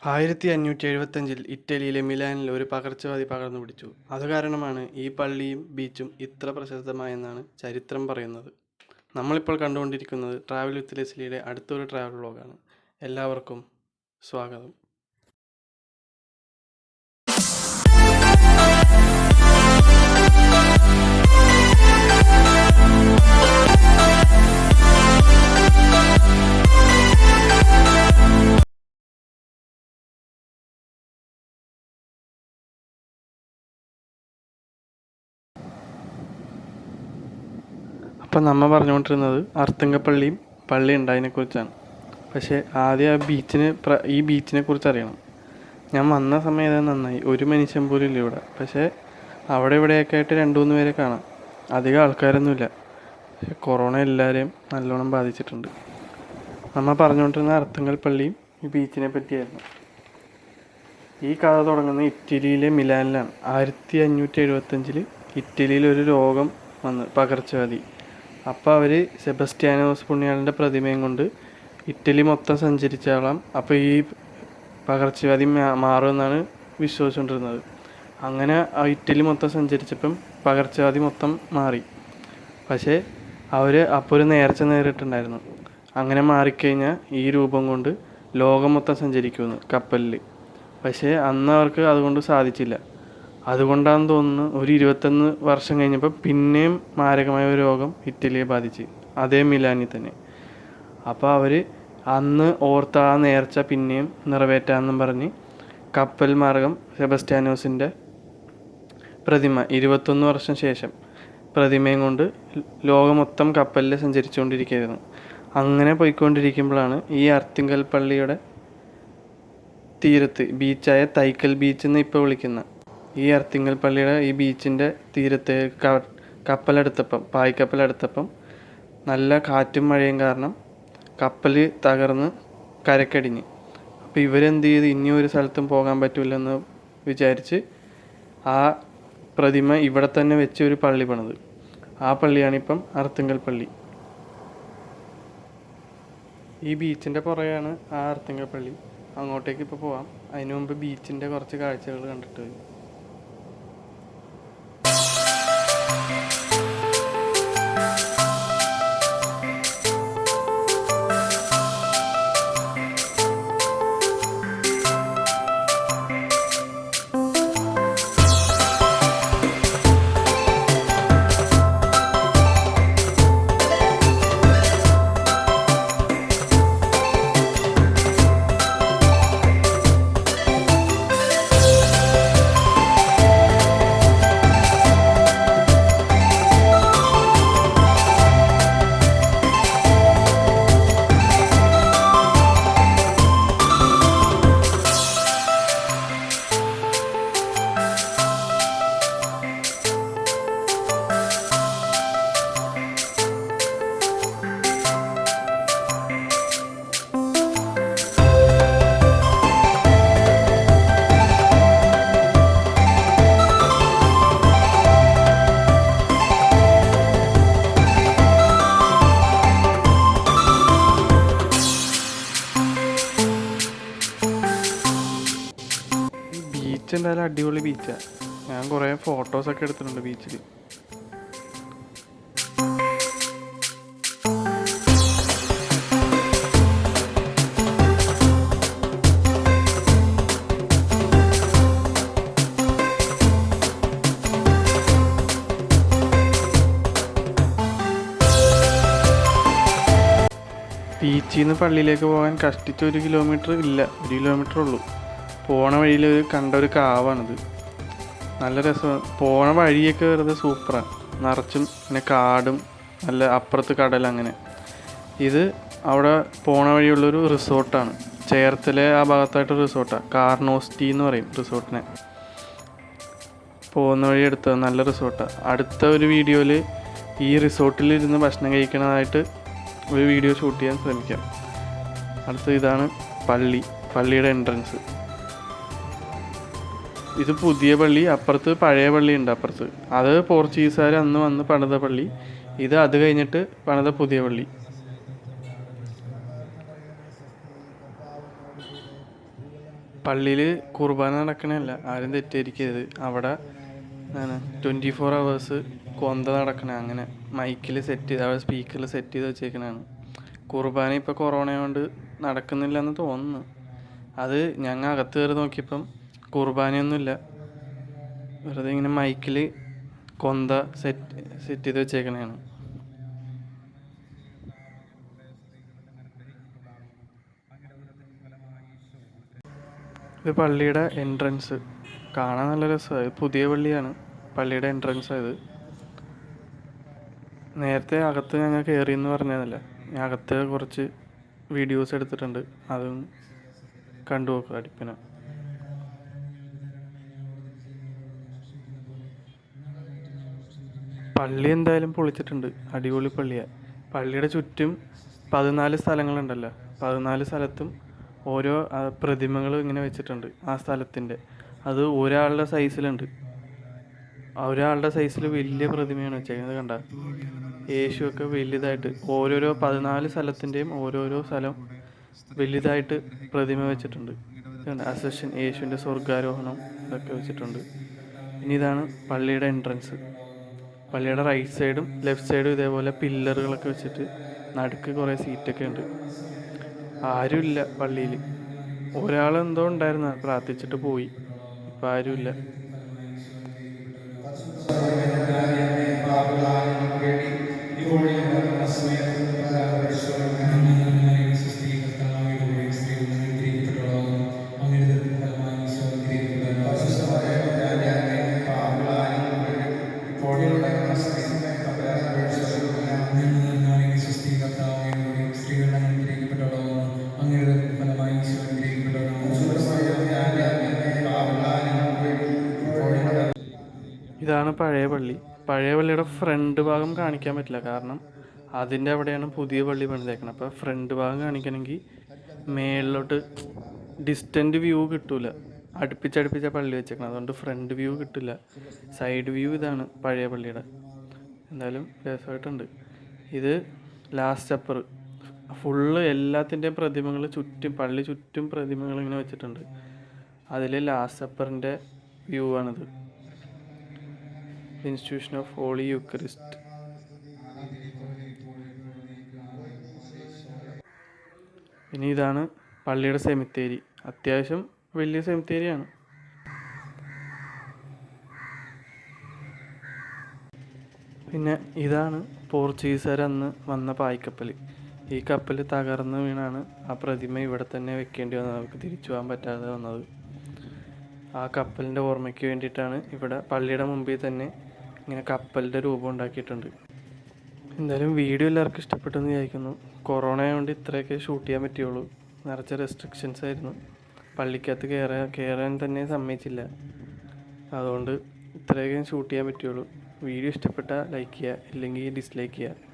1575-ൽ ഇറ്റലിയിലെ മിലാനിൽ ഒരു പകർച്ചവ്യാധി പകർന്നുപിടിച്ചു. അതുകാരണമാണ് ഈ പള്ളിയും ബീച്ചും ഇത്ര പ്രശസ്തമായെന്നാണ് ചരിത്രം പറയുന്നത്. നമ്മളിപ്പോൾ കണ്ടുകൊണ്ടിരിക്കുന്നത് ട്രാവൽ വിത്ത് ലെസ്ലിയുടെ അടുത്തൊരു ട്രാവൽ വ്ളോഗാണ്. എല്ലാവർക്കും സ്വാഗതം. അപ്പം നമ്മൾ പറഞ്ഞുകൊണ്ടിരുന്നത് അർത്തുങ്കപ്പള്ളിയും പള്ളി ഉണ്ടായതിനെക്കുറിച്ചാണ്. പക്ഷേ ആദ്യം ഈ ബീച്ചിനെ കുറിച്ച് അറിയണം. ഞാൻ വന്ന സമയത്ത് നന്നായി, ഒരു മനുഷ്യൻ പോലും ഇല്ല ഇവിടെ. പക്ഷേ അവിടെ ഇവിടെയൊക്കെ ആയിട്ട് 2-3 പേരെ കാണാം. അധികം ആൾക്കാരൊന്നുമില്ല. പക്ഷേ കൊറോണ എല്ലാവരെയും നല്ലോണം ബാധിച്ചിട്ടുണ്ട്. നമ്മൾ പറഞ്ഞുകൊണ്ടിരുന്ന അർത്തുങ്കൽ പള്ളിയും ഈ ബീച്ചിനെ പറ്റിയായിരുന്നു. ഈ കഥ തുടങ്ങുന്നത് ഇറ്റലിയിലെ മിലാനിലാണ്. 1575-ൽ ഇറ്റലിയിൽ ഒരു രോഗം വന്ന്, പകർച്ചവ്യാധി. അപ്പോൾ അവർ സെബസ്ത്യാനോസ് പുണ്യാളൻ്റെ പ്രതിമയും കൊണ്ട് ഇറ്റലി മൊത്തം സഞ്ചരിച്ചാളാം. അപ്പോൾ ഈ പകർച്ചവ്യാധി മാറുമെന്നാണ് വിശ്വസിച്ചുകൊണ്ടിരുന്നത്. അങ്ങനെ ഇറ്റലി മൊത്തം സഞ്ചരിച്ചപ്പം പകർച്ചവ്യാധി മൊത്തം മാറി. പക്ഷേ അവർ അപ്പോൾ ഒരു നേർച്ച നേരിട്ടുണ്ടായിരുന്നു, അങ്ങനെ മാറിക്കഴിഞ്ഞാൽ ഈ രൂപം കൊണ്ട് ലോകം മൊത്തം സഞ്ചരിക്കുമെന്ന് കപ്പലിൽ. പക്ഷേ അന്ന് അവർക്ക് അതുകൊണ്ട് സാധിച്ചില്ല. അതുകൊണ്ടാണെന്ന് തോന്നുന്നു ഒരു 21 വർഷം കഴിഞ്ഞപ്പോൾ പിന്നെയും മാരകമായ ഒരു രോഗം ഇറ്റലിയെ ബാധിച്ച്, അതേ മിലാനിൽ തന്നെ. അപ്പോൾ അവർ അന്ന് ഓർത്ത ആ നേർച്ച പിന്നെയും നിറവേറ്റാമെന്നും പറഞ്ഞ് കപ്പൽ മാർഗം സെബസ്ത്യാനോസിൻ്റെ പ്രതിമ 21 വർഷം ശേഷം പ്രതിമയും കൊണ്ട് ലോകം മൊത്തം കപ്പലിൽ സഞ്ചരിച്ചുകൊണ്ടിരിക്കുകയായിരുന്നു. അങ്ങനെ പോയിക്കൊണ്ടിരിക്കുമ്പോഴാണ് ഈ അർത്തുങ്കൽ പള്ളിയുടെ തീരത്ത്, ബീച്ചായ തൈക്കൽ ബീച്ച് എന്ന് ഇപ്പോൾ വിളിക്കുന്ന ഈ അർത്തുങ്കൽ പള്ളിയുടെ ഈ ബീച്ചിൻ്റെ തീരത്ത് പായ്ക്കപ്പലെടുത്തപ്പം നല്ല കാറ്റും മഴയും കാരണം കപ്പൽ തകർന്ന് കരക്കടിഞ്ഞ്. അപ്പോൾ ഇവരെന്ത് ചെയ്ത്, ഇനി ഒരു സ്ഥലത്തും പോകാൻ പറ്റില്ലെന്ന് വിചാരിച്ച് ആ പ്രതിമ ഇവിടെ തന്നെ വെച്ച് ഒരു പള്ളി പണിത്. ആ പള്ളിയാണിപ്പം അർത്തുങ്കൽ പള്ളി. ഈ ബീച്ചിൻ്റെ പുറകെയാണ് ആ അർത്തുങ്കൽ പള്ളി. അങ്ങോട്ടേക്ക് ഇപ്പോൾ പോവാം. അതിനു മുമ്പ് ബീച്ചിൻ്റെ കുറച്ച് കാഴ്ചകൾ കണ്ടിട്ട് വരും. ബീച്ച് എന്തായാലും അടിപൊളി ബീച്ചാണ്. ഞാൻ കുറേ ഫോട്ടോസൊക്കെ എടുത്തിട്ടുണ്ട് ബീച്ചിൽ. ബീച്ചിൽ നിന്ന് പള്ളിയിലേക്ക് പോകാൻ കഷ്ടിച്ച് 1 കിലോമീറ്റർ ഇല്ല, 1 കിലോമീറ്റർ ഉള്ളൂ. പോണ വഴിയിൽ കണ്ട ഒരു കാവാണിത്. നല്ല രസമാണ്. പോണ വഴിയൊക്കെ വെറുതെ സൂപ്പറാണ്. നിറച്ചും പിന്നെ കാടും നല്ല അപ്പുറത്ത് കടൽ. അങ്ങനെ ഇത് അവിടെ പോണ വഴിയുള്ളൊരു റിസോർട്ടാണ്. ചേർത്തല ആ ഭാഗത്തായിട്ട് റിസോർട്ടാണ്. കാർണോസ്റ്റി എന്ന് പറയും റിസോർട്ടിനെ. പോകുന്ന വഴി എടുത്തത് നല്ല റിസോർട്ടാണ്. അടുത്ത ഒരു വീഡിയോയിൽ ഈ റിസോർട്ടിലിരുന്ന് ഭക്ഷണം കഴിക്കണതായിട്ട് ഒരു വീഡിയോ ഷൂട്ട് ചെയ്യാൻ ശ്രമിക്കാം. അടുത്ത ഇതാണ് പള്ളിയുടെ എൻട്രൻസ്. ഇത് പുതിയ പള്ളി, അപ്പുറത്ത് പഴയ പള്ളി ഉണ്ട്. അപ്പുറത്ത് അത് പോർച്ചുഗീസുകാർ അന്ന് വന്ന് പണിത പള്ളി. ഇത് അത് കഴിഞ്ഞിട്ട് പണിത പുതിയ പള്ളി. പള്ളിയിൽ കുർബാന നടക്കണല്ല, ആരും തെറ്റിദ്ധരിക്കരുത്. അവിടെ 24 hours കൊന്ത നടക്കണേ. അങ്ങനെ മൈക്കിൽ സെറ്റ് ചെയ്ത് അവിടെ സ്പീക്കറിൽ സെറ്റ് ചെയ്ത് വെച്ചേക്കണതാണ്. കുർബാന ഇപ്പോൾ കൊറോണ കൊണ്ട് നടക്കുന്നില്ല എന്ന് തോന്നുന്നു. അത് ഞങ്ങൾ അകത്ത് കയറി നോക്കിയപ്പം കുർബാനയൊന്നുമില്ല, വെറുതെ ഇങ്ങനെ മൈക്കിൽ കൊന്ത സെറ്റ് ചെയ്ത് വെച്ചേക്കണതാണ്. ഇത് പള്ളിയുടെ എൻട്രൻസ്, കാണാൻ നല്ല രസമായി. പുതിയ പള്ളിയാണ്, പള്ളിയുടെ എൻട്രൻസ് ആയത്. നേരത്തെ അകത്ത് ഞങ്ങൾ കയറിയെന്ന് പറഞ്ഞതല്ല, ഞാൻ അകത്ത് കുറച്ച് വീഡിയോസ് എടുത്തിട്ടുണ്ട്, അതും കണ്ടു നോക്കുക അടുപ്പിന്. പള്ളി എന്തായാലും പൊളിച്ചിട്ടുണ്ട്, അടിപൊളി പള്ളിയാണ്. പള്ളിയുടെ ചുറ്റും 14 സ്ഥലങ്ങളുണ്ടല്ലോ, 14 സ്ഥലത്തും ഓരോ പ്രതിമകൾ ഇങ്ങനെ വെച്ചിട്ടുണ്ട്. ആ സ്ഥലത്തിൻ്റെ അത് ഒരാളുടെ സൈസിലുണ്ട്, ഒരാളുടെ സൈസിൽ വലിയ പ്രതിമയാണ് വെച്ചേക്കുന്നത്. കണ്ട യേശുവൊക്കെ വലുതായിട്ട് ഓരോരോ 14 സ്ഥലത്തിൻ്റെയും ഓരോരോ സ്ഥലം വലുതായിട്ട് പ്രതിമ വെച്ചിട്ടുണ്ട്. അസഷൻ യേശുവിൻ്റെ സ്വർഗാരോഹണം ഇതൊക്കെ വെച്ചിട്ടുണ്ട്. ഇനി ഇതാണ് പള്ളിയുടെ എൻട്രൻസ്. പള്ളിയുടെ റൈറ്റ് സൈഡും ലെഫ്റ്റ് സൈഡും ഇതേപോലെ പില്ലറുകളൊക്കെ വെച്ചിട്ട് നടുക്ക് കുറേ സീറ്റൊക്കെ ഉണ്ട്. ആരുമില്ല പള്ളിയിൽ. ഒരാളെന്തോ ഉണ്ടായിരുന്നു, പ്രാർത്ഥിച്ചിട്ട് പോയി. ഇപ്പം ആരുമില്ല. ഇതാണ് പഴയ പള്ളി. പഴയ പള്ളിയുടെ ഫ്രണ്ട് ഭാഗം കാണിക്കാൻ പറ്റില്ല, കാരണം അതിൻ്റെ അവിടെയാണ് പുതിയ പള്ളി പണിതേക്കണം. അപ്പോൾ ഫ്രണ്ട് ഭാഗം കാണിക്കണമെങ്കിൽ മേളിലോട്ട് ഡിസ്റ്റൻറ്റ് വ്യൂ കിട്ടില്ല, അടുപ്പിച്ചടുപ്പിച്ച പള്ളി വെച്ചേക്കണം, അതുകൊണ്ട് ഫ്രണ്ട് വ്യൂ കിട്ടില്ല. സൈഡ് വ്യൂ ഇതാണ് പഴയ പള്ളിയുടെ. എന്തായാലും രസമായിട്ടുണ്ട്. ഇത് ലാസ്റ്റ് സപ്പർ, ഫുള്ള് എല്ലാത്തിൻ്റെയും പ്രതിമകൾ ചുറ്റും, പള്ളി ചുറ്റും പ്രതിമകൾ ഇങ്ങനെ വെച്ചിട്ടുണ്ട്. അതിൽ ലാസ്റ്റ് സപ്പറിൻ്റെ വ്യൂ ആണിത്. Institution of holy eucharist. ഇനി ഇതാണ് പള്ളിയുടെ സെമിത്തേരി. അത്യാവശ്യം വലിയ സെമിത്തേരിയാണ്. പിന്നെ ഇതാണ് പോർച്ചുഗീസുകാർ അന്ന് വന്ന പായ്ക്കപ്പൽ. ഈ കപ്പൽ തകർന്ന് വീണാണ് ആ പ്രതിമ ഇവിടെ തന്നെ വെക്കേണ്ടി വന്നത്, അവർക്ക് തിരിച്ചു പോകാൻ പറ്റാതെ വന്നത്. ആ കപ്പലിൻ്റെ ഓർമ്മയ്ക്ക് വേണ്ടിയിട്ടാണ് ഇവിടെ പള്ളിയുടെ മുമ്പിൽ തന്നെ ഇങ്ങനെ കപ്പലിൻ്റെ രൂപം ഉണ്ടാക്കിയിട്ടുണ്ട്. എന്തായാലും വീഡിയോ എല്ലാവർക്കും ഇഷ്ടപ്പെട്ടെന്ന് വിചാരിക്കുന്നു. കൊറോണ ആയതുകൊണ്ട് ഇത്രയൊക്കെ ഷൂട്ട് ചെയ്യാൻ പറ്റുള്ളൂ, നിറച്ച റെസ്ട്രിക്ഷൻസ് ആയിരുന്നു. പള്ളിക്കകത്ത് കയറാൻ തന്നെ സമ്മതിച്ചില്ല, അതുകൊണ്ട് ഇത്രയൊക്കെ ഷൂട്ട് ചെയ്യാൻ പറ്റുള്ളൂ. വീഡിയോ ഇഷ്ടപ്പെട്ടാൽ ലൈക്ക് ചെയ്യുക, ഇല്ലെങ്കിൽ ഡിസ്ലൈക്ക് ചെയ്യുക.